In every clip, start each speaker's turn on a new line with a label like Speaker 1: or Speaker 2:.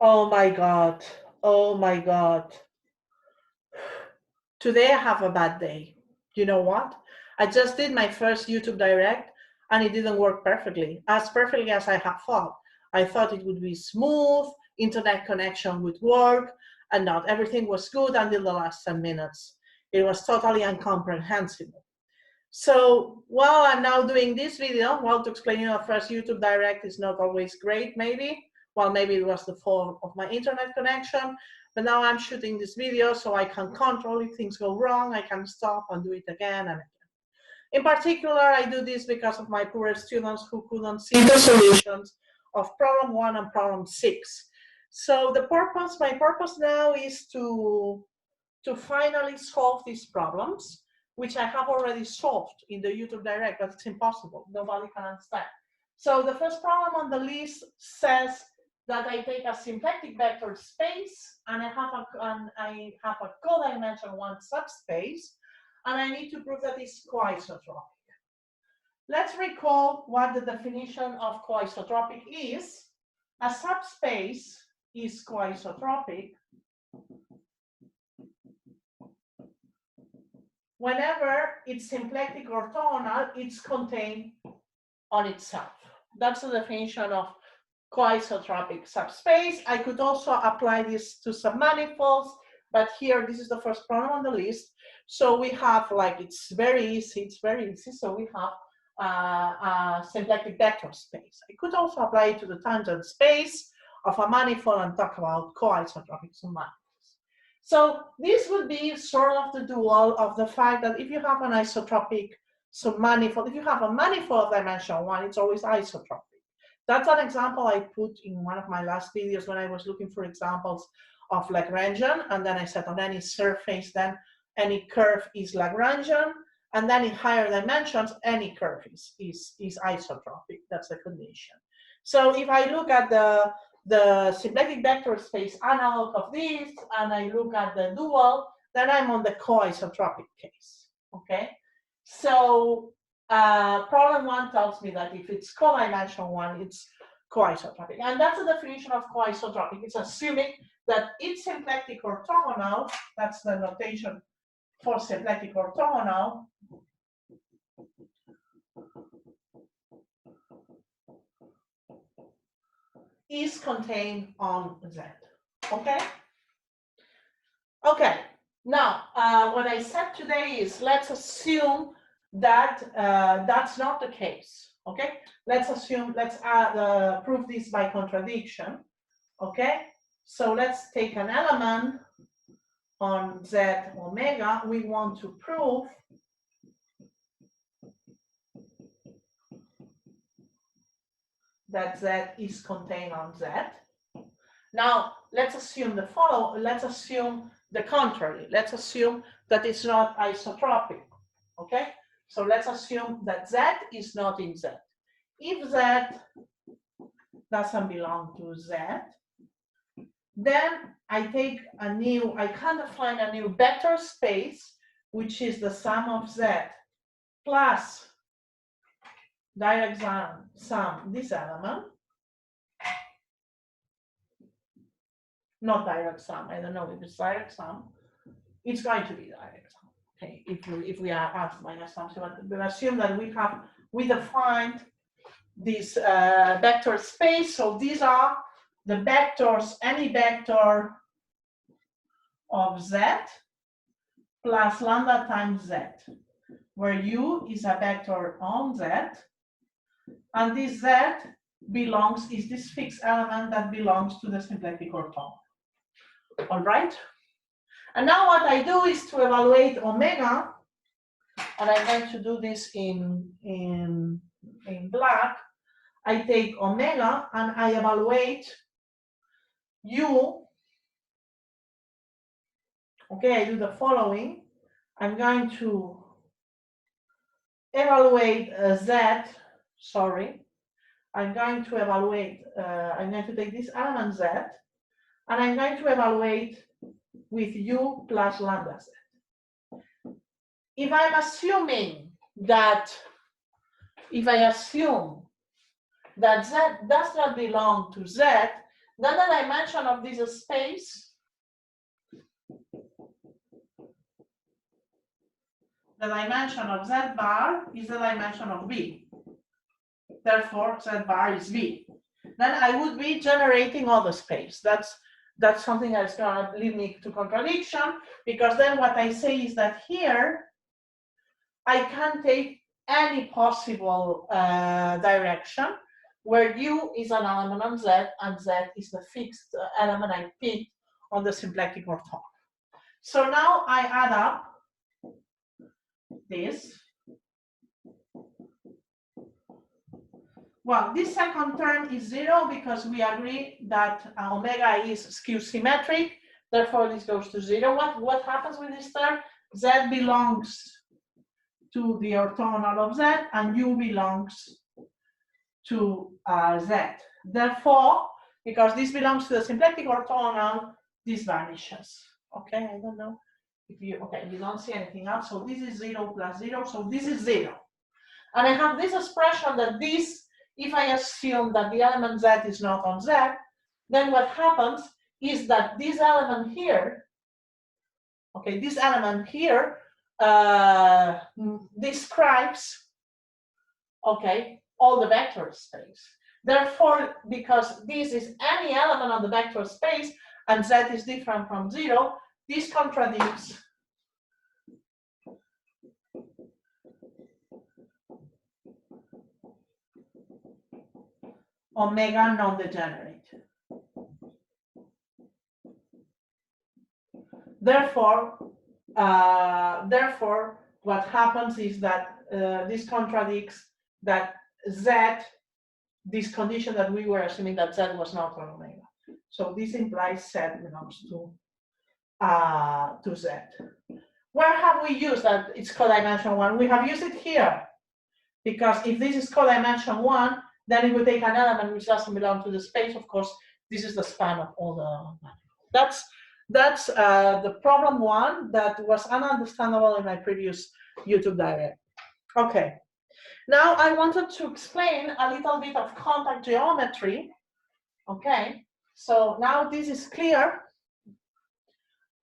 Speaker 1: Oh my God. Oh my God. Today I have a bad day. You know what? I just did my first YouTube Direct and it didn't work perfectly as I had thought. I thought it would be smooth, internet connection would work, and not everything was good until the last 10 minutes. It was totally incomprehensible. So while I'm now doing this video, well, to explain you, the first YouTube Direct is not always great, maybe. Well, maybe it was the fault of my internet connection, but now I'm shooting this video so I can control if things go wrong, I can stop and do it again and again. In particular, I do this because of my poor students who couldn't see the solutions of problem 1 and problem 6. So my purpose now is to finally solve these problems, which I have already solved in the YouTube Direct, but it's impossible. Nobody can understand. So the first problem on the list says that I take a symplectic vector space and I have a codimension 1 subspace, and I need to prove that it's coisotropic. Let's recall what the definition of coisotropic is. A subspace is coisotropic whenever it's symplectic orthogonal, it's contained on itself. That's the definition of coisotropic subspace. I could also apply this to submanifolds, but here, this is the first problem on the list. So we have, like, it's very easy. So we have a symplectic vector space. I could also apply it to the tangent space of a manifold and talk about coisotropic submanifolds. So this would be sort of the dual of the fact that if you have an isotropic submanifold, if you have a manifold of dimension 1, it's always isotropic. That's an example I put in one of my last videos when I was looking for examples of Lagrangian, and then I said on any surface, then any curve is Lagrangian, and then in higher dimensions, any curve is isotropic. That's the condition. So if I look at the symplectic vector space analog of this, and I look at the dual, then I'm on the coisotropic case, okay? So problem 1 tells me that if it's codimension 1, it's coisotropic. And that's the definition of coisotropic. It's assuming that it's symplectic orthogonal, that's the notation for symplectic orthogonal, is contained on Z, okay? Okay, now what I said today is let's assume that that's not the case, okay? Let's prove this by contradiction, okay? So let's take an element on Z omega. We want to prove that Z is contained on Z. Now, let's assume let's assume the contrary. Let's assume that it's not isotropic, okay? So let's assume that Z is not in Z. If Z doesn't belong to Z, then I kind of find a new vector space, which is the sum of Z plus direct sum this element. Not direct sum, I don't know if it's direct sum. It's going to be direct sum, okay, if we are asked by assumption, but assume that we defined this vector space. So these are the vectors, any vector of Z plus lambda times Z, where U is a vector on Z, and this Z is this fixed element that belongs to the symplectic orthogonal. All right? And now what I do is to evaluate omega, and I'm going to do this in black. I take omega and I evaluate U. Okay, I do the following. I'm going to evaluate Z, sorry. I'm going to take this element Z, and I'm going to evaluate with U plus lambda Z. If I assume that Z does not belong to Z, then the dimension of this space, the dimension of Z bar is the dimension of B. Therefore, Z bar is B. Then I would be generating all the space. That's something that's going to lead me to contradiction, because then what I say is that here I can take any possible direction where U is an element on Z and Z is the fixed element I picked on the symplectic orthogonal. So now I add up this. Well, this second term is 0 because we agree that omega is skew symmetric. Therefore, this goes to 0. What happens with this term? Z belongs to the orthogonal of Z and U belongs to Z. Therefore, because this belongs to the symplectic orthogonal, this vanishes. Okay, I don't know if you, okay, you don't see anything else. So this is 0 plus 0, so this is 0. And I have this expression that this, if I assume that the element Z is not on Z, then what happens is that this element here, okay, this element here describes, okay, all the vector space. Therefore, because this is any element of the vector space and Z is different from 0, this contradicts omega non-degenerate. Therefore, what happens is that this contradicts that Z, this condition that we were assuming that Z was not on omega. So this implies Z belongs to Z. Where have we used that it's codimension 1? We have used it here, because if this is codimension 1, then it would take an element which doesn't belong to the space. Of course, this is the span of all the. That's the problem 1 that was ununderstandable in my previous YouTube direct. Okay. Now I wanted to explain a little bit of contact geometry. Okay. So now this is clear.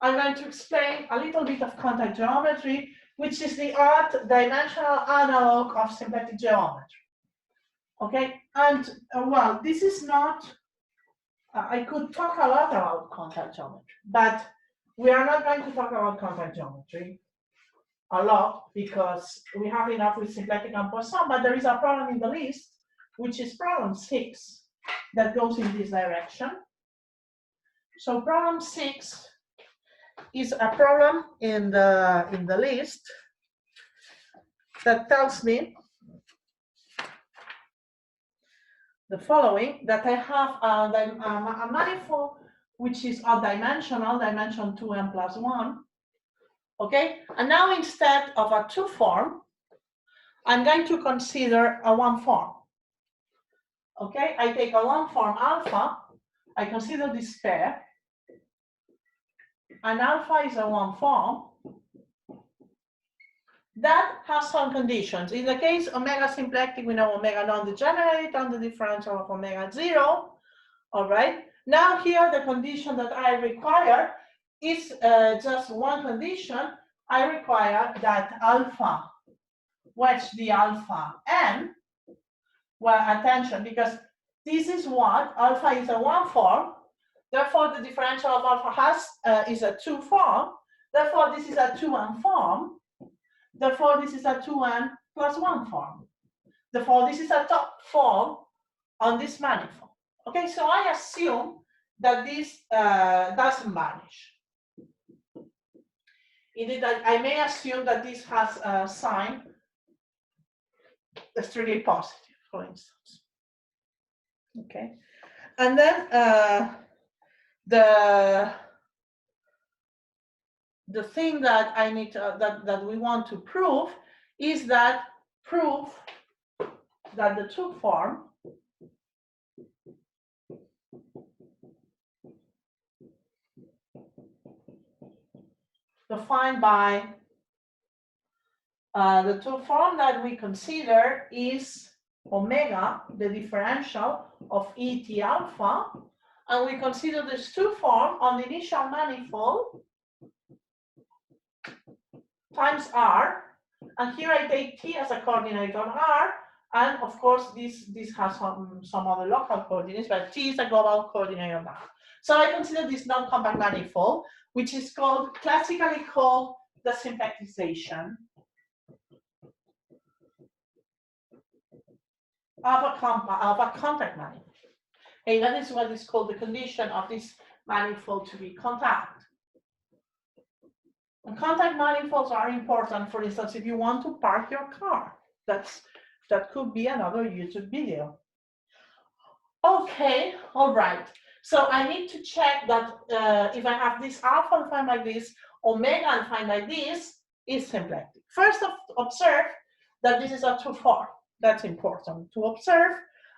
Speaker 1: I'm going to explain a little bit of contact geometry, which is the odd dimensional analog of symplectic geometry. Okay, and well, this is not, I could talk a lot about contact geometry, but we are not going to talk about contact geometry a lot because we have enough with symplectic and Poisson, but there is a problem in the list, which is problem 6, that goes in this direction. So problem 6 is a problem in the list that tells me the following, that I have a manifold which is odd dimensional, dimension 2n plus 1. Okay, and now instead of a 2 form, I'm going to consider a 1 form. Okay, I take a 1 form alpha, I consider this pair, and alpha is a 1 form that has some conditions. In the case omega symplectic, we know omega non-degenerate on the differential of omega 0. All right. Now here the condition that I require is just one condition. I require that alpha, wedge the alpha n. Well, attention, because this is what alpha is a 1 form. Therefore, the differential of alpha is a 2 form. Therefore, this is a 2n form. Therefore, this is a 2n plus 1 form. Therefore, this is a top form on this manifold. Okay, so I assume that this doesn't vanish. Indeed, I may assume that this has a sign strictly positive, for instance. Okay, and then the thing that I need to, that we want to prove is that prove that the 2 form defined by the 2 form that we consider is omega, the differential of Et alpha, and we consider this two form on the initial manifold times R, and here I take T as a coordinate on R, and of course this has some other local coordinates, but T is a global coordinate on R. So I consider this non-compact manifold, which is classically called the symplectization of a contact manifold. And that is what is called the condition of this manifold to be contact. And contact manifolds are important, for instance, if you want to park your car. That could be another YouTube video. Okay, all right. So I need to check that if I have this alpha defined like this, omega defined like this, is symplectic. First, observe that this is a two form. That's important to observe.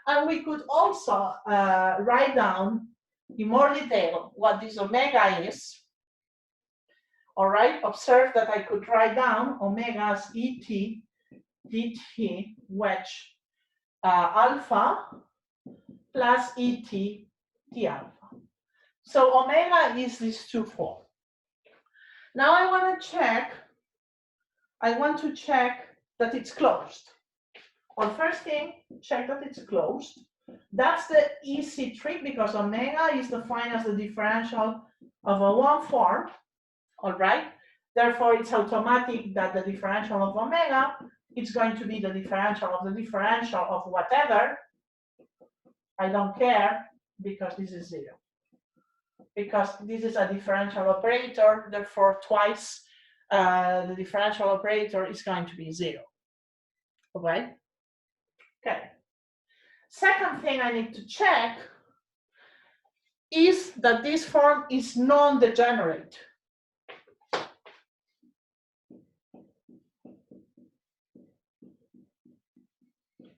Speaker 1: And we could also write down in more detail what this omega is. All right, observe that I could write down omega as et dt wedge alpha plus et d alpha. So omega is this two form. Now I want to check that it's closed. Well, first thing, check that it's closed. That's the easy trick because omega is defined as the differential of a one form, all right? Therefore, it's automatic that the differential of omega is going to be the differential of whatever. I don't care because this is zero. Because this is a differential operator, therefore twice the differential operator is going to be zero, all right? Okay. Second thing I need to check is that this form is non-degenerate.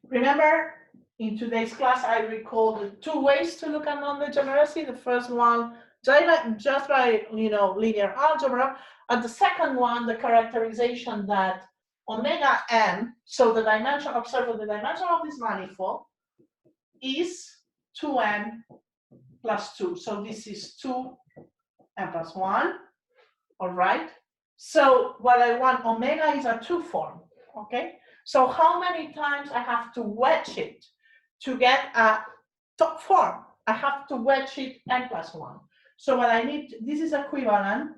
Speaker 1: Remember, in today's class, I recalled the two ways to look at non-degeneracy. The first one, just by linear algebra, and the second one, the characterization that omega n, so the dimension, observe the dimension of this manifold is 2n plus 2. So this is 2n plus 1, all right? So what I want, omega is a two form, okay? So how many times I have to wedge it to get a top form? I have to wedge it n plus 1. So what I need, this is equivalent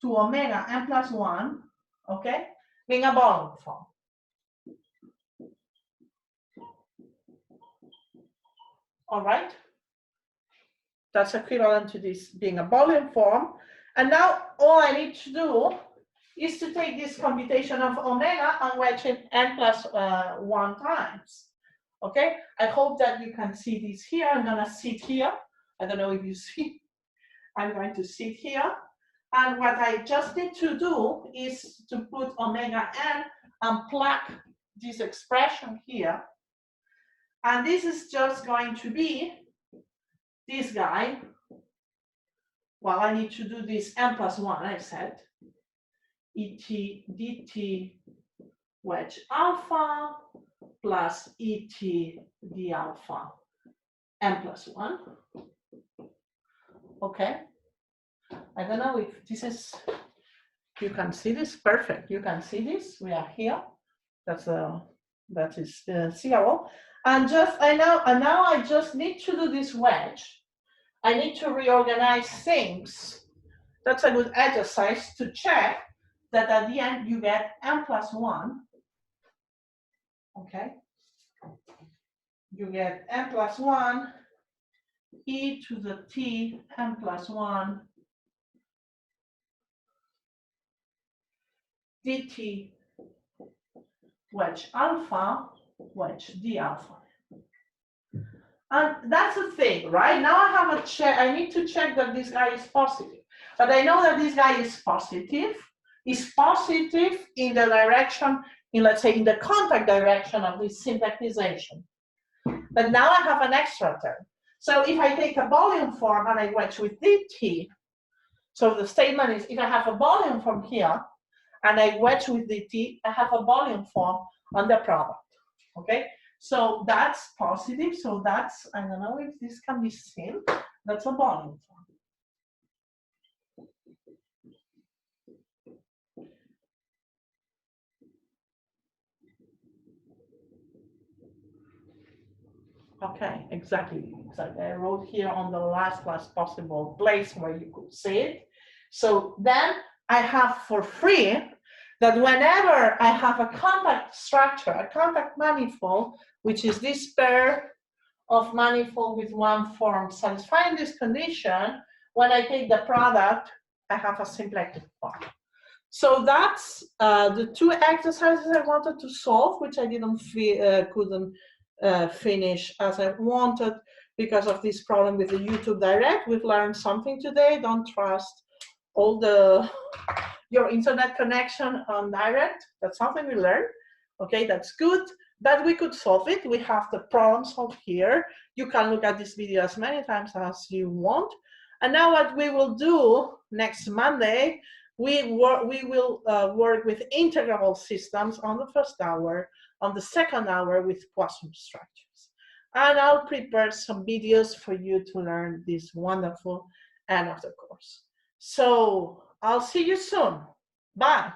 Speaker 1: to omega n plus 1, okay, being a volume form. All right? That's equivalent to this being a volume form. And now all I need to do is to take this computation of omega and wedge it n plus 1 times. Okay? I hope that you can see this here. I'm going to sit here. I don't know if you see. I'm going to sit here. And what I just need to do is to put omega n and plug this expression here. And this is just going to be this guy. Well, I need to do this n plus 1, I said. Et dt wedge alpha plus et d alpha n plus 1. Okay. I don't know if this is, you can see this, perfect. You can see this, we are here. That is seeable. And now I just need to do this wedge. I need to reorganize things. That's a good exercise to check that at the end you get n plus 1. Okay. You get n plus 1 e to the t n plus 1 dt wedge alpha wedge d alpha. And that's the thing, right? Now I have a check. I need to check that this guy is positive. But I know that this guy is positive in the direction, let's say in the contact direction of this symplectization. But now I have an extra term. So if I take a volume form and I wedge with dt, so the statement is if I have a volume form here and I wedge with dt, I have a volume form on the product, okay? So that's positive, so that's, I don't know if this can be seen, That's a volume form. Okay, exactly. I wrote here on the last possible place where you could see it. So then I have for free that whenever I have a contact structure, a contact manifold, which is this pair of manifold with one form satisfying this condition, when I take the product, I have a symplectic form. So that's the two exercises I wanted to solve, which I couldn't finish as I wanted because of this problem with the YouTube Direct. We've learned something today. Don't trust all your internet connection on Direct. That's something we learned. Okay, that's good. But we could solve it. We have the problem solved here. You can look at this video as many times as you want. And now what we will do next Monday, we will work with integrable systems on the first hour, on the second hour with Poisson structures. And I'll prepare some videos for you to learn this wonderful end of the course. So I'll see you soon. Bye.